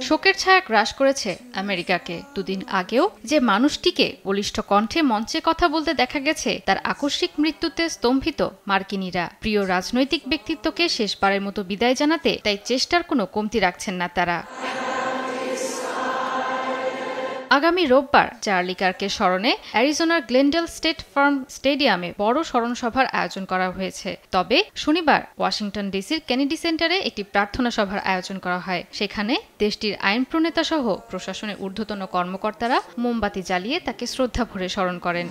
শোকের ছায়া গ্রাস করেছে আমেরিকাকে। দুদিন আগেও যে মানুষটিকে বলিষ্ঠ কণ্ঠে মঞ্চে কথা বলতে দেখা গেছে, তার আকস্মিক মৃত্যুতে স্তম্ভিত মার্কিনীরা। প্রিয় রাজনৈতিক ব্যক্তিত্বকে শেষবারের মতো বিদায় জানাতে তাই চেষ্টার কোনো কমতি রাখছেন না তারা। আগামী রোববার চার্লি কার্কের স্মরণে অ্যারিজোনার গ্লেনডেল স্টেট ফার্ম স্টেডিয়ামে বড় স্মরণসভার আয়োজন করা হয়েছে। তবে শনিবার ওয়াশিংটন ডিসির কেনেডি সেন্টারে একটি প্রার্থনা সভার আয়োজন করা হয়। সেখানে দেশটির আইন প্রণেতা সহ প্রশাসনের ঊর্ধ্বতন কর্মকর্তারা মোমবাতি জ্বালিয়ে তাকে শ্রদ্ধা ভরে স্মরণ করেন।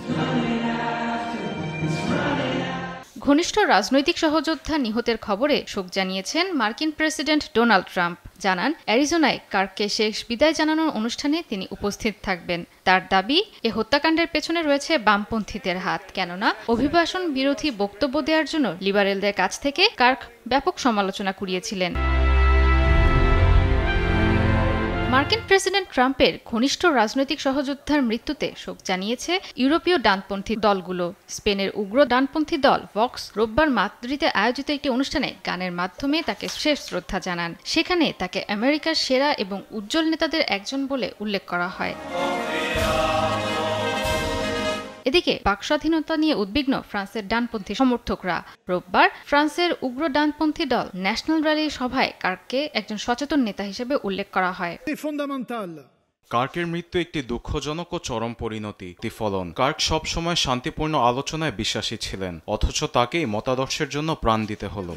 ঘনিষ্ঠ রাজনৈতিক সহযোদ্ধা নিহতের খবরে শোক জানিয়েছেন মার্কিন প্রেসিডেন্ট ডোনাল্ড ট্রাম্প। জানান, অ্যারিজোনায় কার্ককে শেষ বিদায় জানানোর অনুষ্ঠানে তিনি উপস্থিত থাকবেন। তার দাবি, এ হত্যাকাণ্ডের পেছনে রয়েছে বামপন্থীদের হাত। কেননা অভিবাসন বিরোধী বক্তব্য দেওয়ার জন্য লিবারেলদের কাছ থেকে কার্ক ব্যাপক সমালোচনা কুড়িয়েছিলেন। মার্কিন প্রেসিডেন্ট ট্রাম্পের ঘনিষ্ঠ রাজনৈতিক সহযোদ্ধার মৃত্যুতে শোক জানিয়েছে ইউরোপীয় ডানপন্থী দলগুলো। স্পেনের উগ্র ডানপন্থী দল ভক্স রোববার মাদ্রিদে আয়োজিত একটি অনুষ্ঠানে গানের মাধ্যমে তাকে শেষ শ্রদ্ধা জানান। সেখানে তাকে আমেরিকার সেরা এবং উজ্জ্বল নেতাদের একজন বলে উল্লেখ করা হয়। এদিকে বাকস্বাধীনতা নিয়ে উদ্বিগ্ন ফ্রান্সের ডানপন্থী সমর্থকরা। রোববার ফ্রান্সের উগ্র ডানপন্থী দল ন্যাশনাল র্যালির সভায় কার্ককে একজন সচেতন নেতা হিসেবে উল্লেখ করা হয়। কার্কের মৃত্যু একটি দুঃখজনক ও চরম পরিণতি ফলন। কার্ক সবসময় শান্তিপূর্ণ আলোচনায় বিশ্বাসী ছিলেন, অথচ তাকেই মতাদর্শের জন্য প্রাণ দিতে হলো।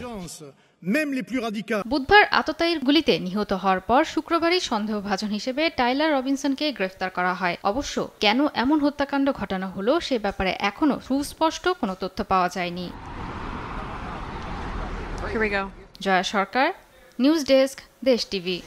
বুধবার আততায়ীর গুলিতে নিহত হওয়ার পর শুক্রবারই সন্দেহভাজন হিসেবে টাইলার রবিনসনকে গ্রেফতার করা হয়। অবশ্য কেন এমন হত্যাকাণ্ড ঘটানো হলো সে ব্যাপারে এখনো সুস্পষ্ট কোনো তথ্য পাওয়া যায়নি। জয়া সরকার, নিউজ ডেস্ক, দেশ টিভি।